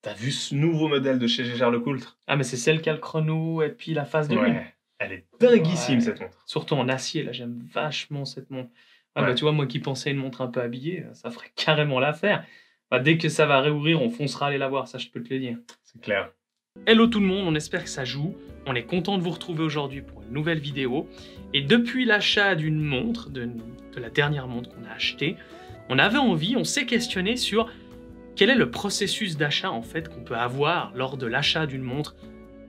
T'as vu ce nouveau modèle de chez Gégère Lecoultre? Ah, mais c'est celle qui a le chrono et puis la phase de lune. Ouais, elle est dinguissime cette montre. Surtout en acier, là, j'aime vachement cette montre. Ah Ouais. bah tu vois, moi qui pensais une montre un peu habillée, ça ferait carrément l'affaire. Bah, dès que ça va réouvrir, on foncera aller la voir, ça je peux te le dire. C'est clair. Hello tout le monde, on espère que ça joue. On est content de vous retrouver aujourd'hui pour une nouvelle vidéo. Et depuis l'achat d'une montre, de la dernière montre qu'on a achetée, on avait envie, on s'est questionné sur quel est le processus d'achat en fait qu'on peut avoir lors de l'achat d'une montre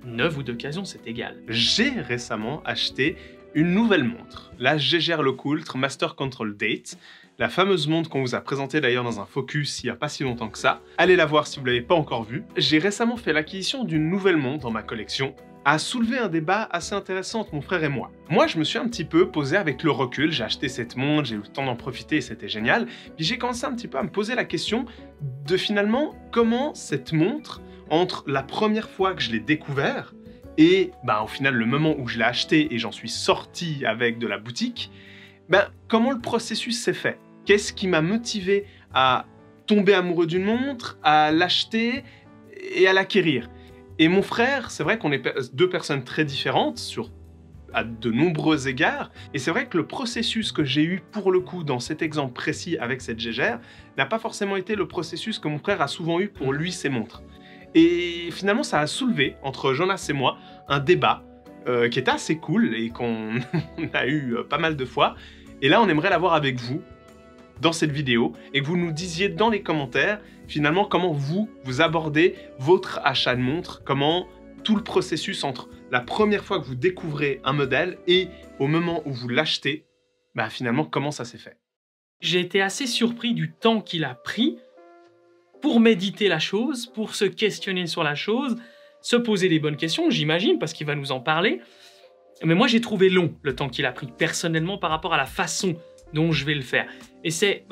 neuve ou d'occasion, c'est égal. J'ai récemment acheté une nouvelle montre, la Gégère Lecoultre Master Control Date, la fameuse montre qu'on vous a présentée d'ailleurs dans un focus il n'y a pas si longtemps que ça. Allez la voir si vous ne l'avez pas encore vue. J'ai récemment fait l'acquisition d'une nouvelle montre dans ma collection, a soulevé un débat assez intéressant entre mon frère et moi. Moi, je me suis un petit peu posé avec le recul, j'ai acheté cette montre, j'ai eu le temps d'en profiter et c'était génial. Puis j'ai commencé un petit peu à me poser la question de finalement comment cette montre, entre la première fois que je l'ai découvert et au final le moment où je l'ai acheté et j'en suis sorti avec de la boutique, comment le processus s'est fait? Qu'est-ce qui m'a motivé à tomber amoureux d'une montre, à l'acheter et à l'acquérir? Et mon frère, c'est vrai qu'on est deux personnes très différentes à de nombreux égards, et c'est vrai que le processus que j'ai eu pour le coup dans cet exemple précis avec cette Gégère n'a pas forcément été le processus que mon frère a souvent eu pour lui ses montres. Et finalement, ça a soulevé, entre Jonas et moi, un débat qui était assez cool et qu'on a eu pas mal de fois. Et là, on aimerait l'avoir avec vous dans cette vidéo et que vous nous disiez dans les commentaires finalement comment vous abordez votre achat de montre, comment tout le processus entre la première fois que vous découvrez un modèle et au moment où vous l'achetez, finalement comment ça s'est fait. J'ai été assez surpris du temps qu'il a pris pour méditer la chose, pour se questionner sur la chose, se poser les bonnes questions, j'imagine, parce qu'il va nous en parler. Mais moi, j'ai trouvé long le temps qu'il a pris, personnellement, par rapport à la façon dont je vais le faire. Et c'est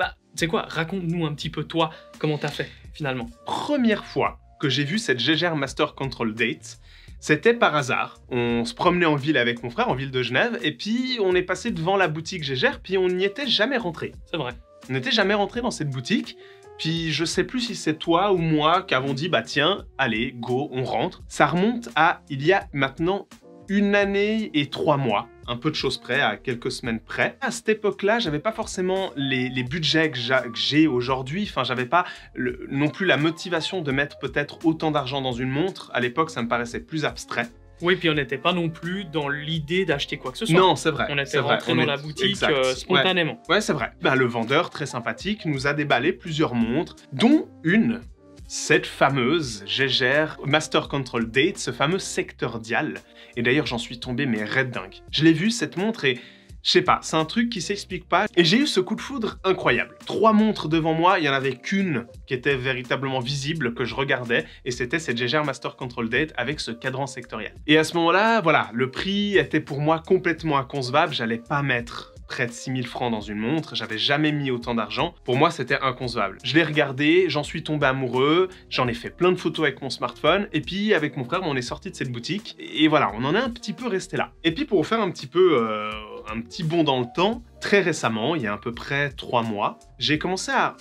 quoi? Raconte-nous un petit peu, toi, comment t'as fait, finalement. Première fois que j'ai vu cette Gégère Master Control Date, c'était par hasard. On se promenait en ville avec mon frère, en ville de Genève, et puis on est passé devant la boutique Gégère, puis on n'y était jamais rentré. C'est vrai. On n'était jamais rentré dans cette boutique, puis je sais plus si c'est toi ou moi qui avons dit tiens, allez, go, on rentre. Ça remonte à il y a maintenant 1 année et 3 mois, un peu de choses près, à quelques semaines près. À cette époque-là, j'avais pas forcément les budgets que j'ai aujourd'hui, enfin j'avais pas non plus la motivation de mettre peut-être autant d'argent dans une montre. À l'époque, ça me paraissait plus abstrait. Oui, puis on n'était pas non plus dans l'idée d'acheter quoi que ce soit. Non, c'est vrai. On était rentré dans la boutique spontanément. Ouais, c'est vrai. Le vendeur, très sympathique, nous a déballé plusieurs montres, dont une, cette fameuse Gégère Master Control Date, ce fameux secteur dial. Et d'ailleurs, j'en suis tombé mais raide dingue. Je l'ai vue cette montre et je sais pas, c'est un truc qui s'explique pas. Et j'ai eu ce coup de foudre incroyable. 3 montres devant moi, il y en avait qu'une qui était véritablement visible, que je regardais, et c'était cette Gégère Master Control Date avec ce cadran sectoriel. Et à ce moment-là, voilà, le prix était pour moi complètement inconcevable, j'allais pas mettre près de 6 000 francs dans une montre, j'avais jamais mis autant d'argent. Pour moi, c'était inconcevable. Je l'ai regardé, j'en suis tombé amoureux, j'en ai fait plein de photos avec mon smartphone, et puis avec mon frère, on est sorti de cette boutique, et voilà, on en est un petit peu resté là. Et puis pour vous faire un petit peu un petit bond dans le temps, très récemment, il y a à peu près 3 mois, j'ai commencé à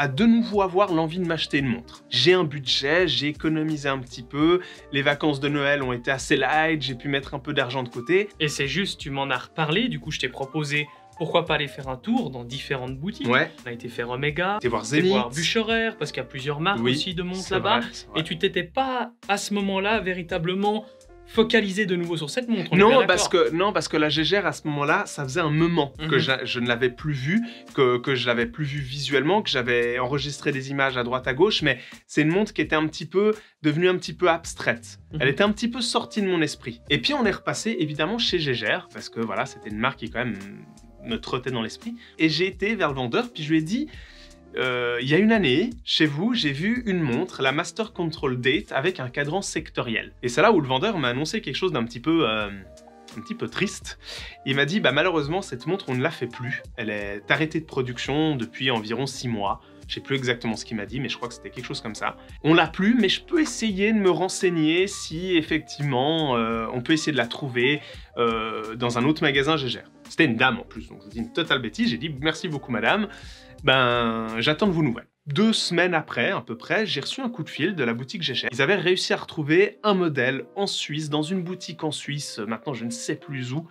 de nouveau avoir l'envie de m'acheter une montre. J'ai un budget, j'ai économisé un petit peu, les vacances de Noël ont été assez light, j'ai pu mettre un peu d'argent de côté. Et c'est juste, tu m'en as reparlé, du coup je t'ai proposé pourquoi pas aller faire un tour dans différentes boutiques. Ouais. On a été faire Omega, t'es voir Zenith, voir Bucherer, parce qu'il y a plusieurs marques aussi de montres là-bas. Et tu t'étais pas à ce moment-là véritablement focaliser de nouveau sur cette montre. Non, parce que la Gégère, à ce moment-là, ça faisait un moment que je ne l'avais plus vue, que je l'avais plus vue visuellement, que j'avais enregistré des images à droite à gauche, mais c'est une montre qui était devenue un petit peu abstraite. Elle était un petit peu sortie de mon esprit. Et puis on est repassé évidemment chez Gégère, parce que voilà, c'était une marque qui quand même me trottait dans l'esprit. Et j'ai été vers le vendeur, puis je lui ai dit... il y a 1 année, chez vous, j'ai vu une montre, la Master Control Date, avec un cadran sectoriel. Et c'est là où le vendeur m'a annoncé quelque chose d'un petit peu triste. Il m'a dit, malheureusement, cette montre, on ne la fait plus. Elle est arrêtée de production depuis environ 6 mois. Je sais plus exactement ce qu'il m'a dit, mais je crois que c'était quelque chose comme ça. On l'a plus, mais je peux essayer de me renseigner si, effectivement, on peut essayer de la trouver dans un autre magasin Gégère. C'était une dame, en plus, donc je vous dis une totale bêtise. J'ai dit, merci beaucoup, madame. Ben, j'attends de vos nouvelles. 2 semaines après, à peu près, j'ai reçu un coup de fil de la boutique Gégère. Ils avaient réussi à retrouver un modèle en Suisse, dans une boutique en Suisse, maintenant je ne sais plus où.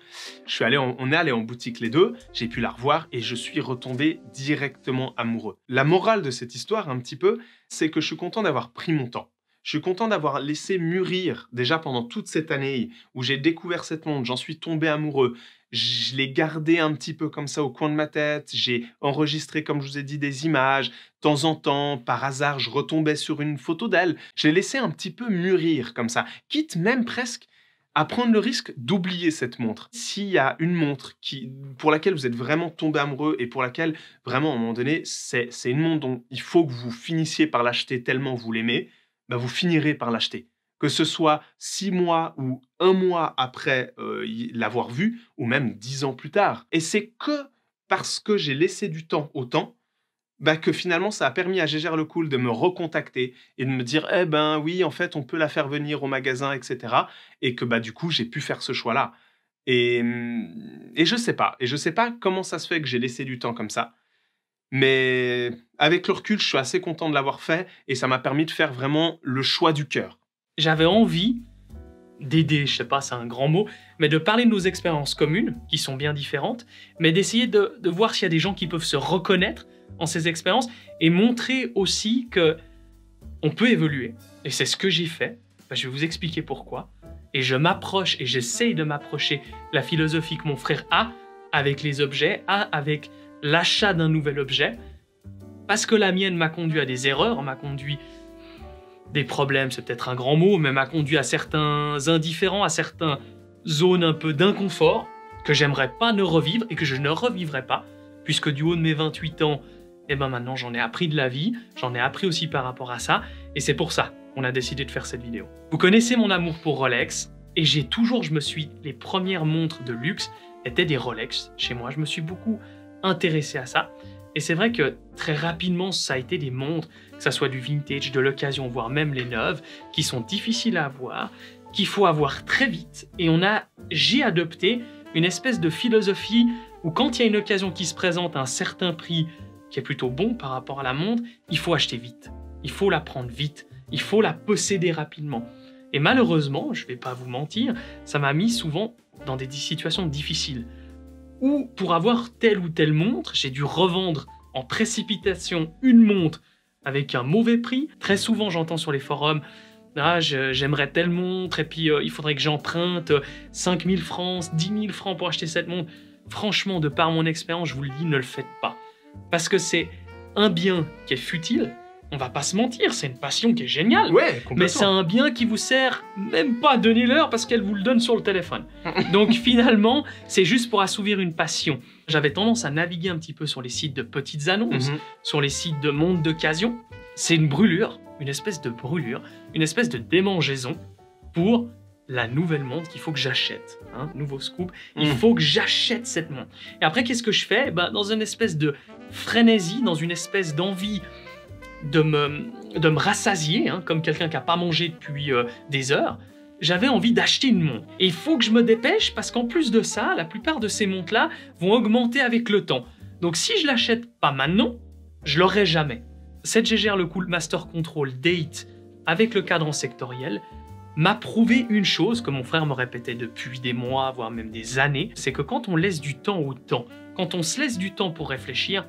On est allé en boutique les deux, j'ai pu la revoir et je suis retombé directement amoureux. La morale de cette histoire, un petit peu, c'est que je suis content d'avoir pris mon temps. Je suis content d'avoir laissé mûrir, déjà pendant toute cette année où j'ai découvert cette montre, j'en suis tombé amoureux. Je l'ai gardé un petit peu comme ça au coin de ma tête, j'ai enregistré, comme je vous ai dit, des images. De temps en temps, par hasard, je retombais sur une photo d'elle. Je l'ai laissé un petit peu mûrir comme ça, quitte même presque à prendre le risque d'oublier cette montre. S'il y a une montre pour laquelle vous êtes vraiment tombé amoureux et pour laquelle, vraiment, à un moment donné, c'est une montre dont il faut que vous finissiez par l'acheter tellement vous l'aimez, bah, vous finirez par l'acheter. Que ce soit 6 mois ou 1 mois après l'avoir vu, ou même 10 ans plus tard. Et c'est que parce que j'ai laissé du temps au temps, bah, que finalement ça a permis à Gégère Lecool de me recontacter et de me dire « Eh ben oui, en fait, on peut la faire venir au magasin, etc. » Et que bah, du coup, j'ai pu faire ce choix-là. Et je sais pas. Et je sais pas comment ça se fait que j'ai laissé du temps comme ça. Mais avec le recul, je suis assez content de l'avoir fait et ça m'a permis de faire vraiment le choix du cœur. J'avais envie d'aider, je sais pas, c'est un grand mot, mais de parler de nos expériences communes, qui sont bien différentes, mais d'essayer de voir s'il y a des gens qui peuvent se reconnaître en ces expériences et montrer aussi que on peut évoluer. Et c'est ce que j'ai fait. Ben, je vais vous expliquer pourquoi. Et je m'approche et j'essaye de m'approcher la philosophie que mon frère a avec les objets, avec l'achat d'un nouvel objet, parce que la mienne m'a conduit à des erreurs, m'a conduit des problèmes, c'est peut-être un grand mot, mais m'a conduit à certains indifférents, à certaines zones un peu d'inconfort que j'aimerais pas ne revivre et que je ne revivrai pas, puisque du haut de mes 28 ans, eh ben maintenant j'en ai appris de la vie, j'en ai appris aussi par rapport à ça, et c'est pour ça qu'on a décidé de faire cette vidéo. Vous connaissez mon amour pour Rolex, et les premières montres de luxe étaient des Rolex chez moi, je me suis beaucoup intéressé à ça, et c'est vrai que très rapidement ça a été des montres, que ça soit du vintage, de l'occasion, voire même les neuves, qui sont difficiles à avoir, qu'il faut avoir très vite. Et j'ai adopté une espèce de philosophie où quand il y a une occasion qui se présente à un certain prix qui est plutôt bon par rapport à la montre, il faut acheter vite. Il faut la prendre vite. Il faut la posséder rapidement. Et malheureusement, je ne vais pas vous mentir, ça m'a mis souvent dans des situations difficiles. Où pour avoir telle ou telle montre, j'ai dû revendre en précipitation une montre avec un mauvais prix. Très souvent, j'entends sur les forums « Ah, j'aimerais telle montre, et puis il faudrait que j'emprunte 5 000 francs, 10 000 francs pour acheter cette montre. » Franchement, de par mon expérience, je vous le dis, ne le faites pas. Parce que c'est un bien qui est futile. On va pas se mentir, c'est une passion qui est géniale. Ouais, complètement. Mais c'est un bien qui vous sert même pas à donner l'heure parce qu'elle vous le donne sur le téléphone. Donc finalement, c'est juste pour assouvir une passion. J'avais tendance à naviguer un petit peu sur les sites de petites annonces, sur les sites de montres d'occasion. C'est une brûlure, une espèce de brûlure, une espèce de démangeaison pour la nouvelle montre qu'il faut que j'achète. Hein, nouveau scoop, il faut que j'achète cette montre. Et après, qu'est-ce que je fais? Dans une espèce de frénésie, dans une espèce d'envie de me rassasier, hein, comme quelqu'un qui n'a pas mangé depuis des heures, j'avais envie d'acheter une montre. Et il faut que je me dépêche parce qu'en plus de ça, la plupart de ces montres-là vont augmenter avec le temps. Donc si je l'achète pas maintenant, je l'aurai jamais. Cette Gégère Lecool Master Control Date avec le cadran sectoriel m'a prouvé une chose que mon frère me répétait depuis des mois, voire même des années, c'est que quand on laisse du temps au temps, quand on se laisse du temps pour réfléchir,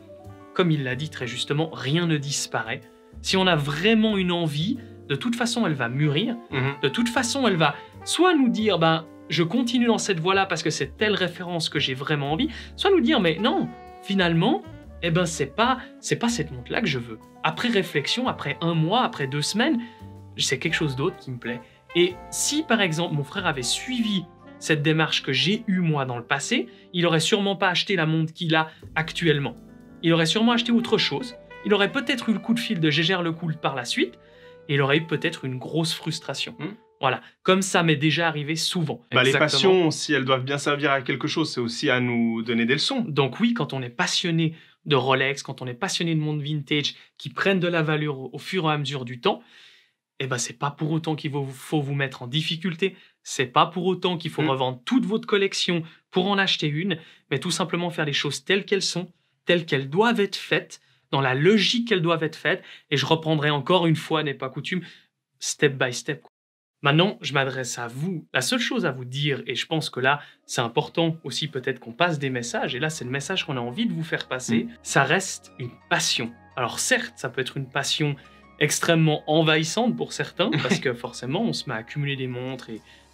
comme il l'a dit très justement, rien ne disparaît. Si on a vraiment une envie, de toute façon, elle va mûrir. De toute façon, elle va soit nous dire, je continue dans cette voie-là parce que c'est telle référence que j'ai vraiment envie, soit nous dire, mais non, finalement, c'est pas cette montre-là que je veux. Après réflexion, après 1 mois, après 2 semaines, c'est quelque chose d'autre qui me plaît. Et si, par exemple, mon frère avait suivi cette démarche que j'ai eue moi dans le passé, il aurait sûrement pas acheté la montre qu'il a actuellement. Il aurait sûrement acheté autre chose, il aurait peut-être eu le coup de fil de Gégère Lecool par la suite, et il aurait eu peut-être une grosse frustration. Voilà, comme ça m'est déjà arrivé souvent. Les passions, si elles doivent bien servir à quelque chose, c'est aussi à nous donner des leçons. Donc oui, quand on est passionné de Rolex, quand on est passionné de montres vintage qui prennent de la valeur au fur et à mesure du temps, c'est pas pour autant qu'il faut vous mettre en difficulté, c'est pas pour autant qu'il faut revendre toute votre collection pour en acheter une, mais tout simplement faire les choses telles qu'elles sont, telles qu'elles doivent être faites, dans la logique qu'elles doivent être faites. Et je reprendrai encore une fois, n'est pas coutume, step by step. Maintenant, je m'adresse à vous. La seule chose à vous dire, et je pense que là, c'est important aussi peut-être qu'on passe des messages, et là, c'est le message qu'on a envie de vous faire passer, ça reste une passion. Alors certes, ça peut être une passion extrêmement envahissante pour certains, parce que forcément, on se met à accumuler des montres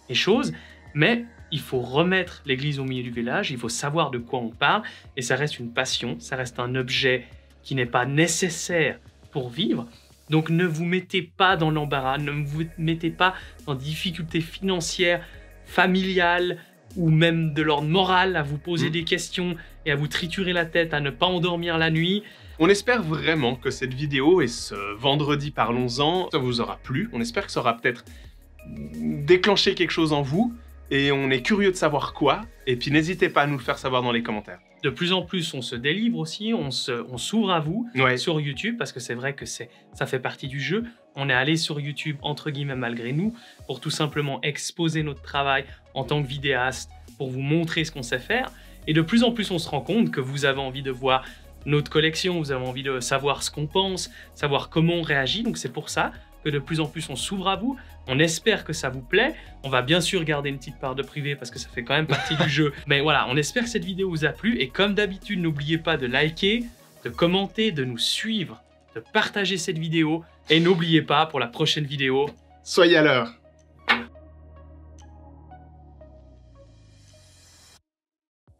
et choses, mais il faut remettre l'église au milieu du village, il faut savoir de quoi on parle, et ça reste une passion, ça reste un objet qui n'est pas nécessaire pour vivre. Donc ne vous mettez pas dans l'embarras, ne vous mettez pas dans des difficultés financières, familiales ou même de l'ordre moral à vous poser des questions et à vous triturer la tête, à ne pas endormir la nuit. On espère vraiment que cette vidéo et ce vendredi parlons-en, ça vous aura plu. On espère que ça aura peut-être déclenché quelque chose en vous et on est curieux de savoir quoi. Et puis n'hésitez pas à nous le faire savoir dans les commentaires. De plus en plus, on se délivre aussi, on s'ouvre à vous sur YouTube, parce que c'est vrai que ça fait partie du jeu. On est allé sur YouTube, entre guillemets, malgré nous, pour tout simplement exposer notre travail en tant que vidéaste, pour vous montrer ce qu'on sait faire. Et de plus en plus, on se rend compte que vous avez envie de voir notre collection, vous avez envie de savoir ce qu'on pense, savoir comment on réagit. Donc c'est pour ça que de plus en plus, on s'ouvre à vous. On espère que ça vous plaît. On va bien sûr garder une petite part de privé parce que ça fait quand même partie du jeu. Mais voilà, on espère que cette vidéo vous a plu. Et comme d'habitude, n'oubliez pas de liker, de commenter, de nous suivre, de partager cette vidéo. Et n'oubliez pas, pour la prochaine vidéo, soyez à l'heure.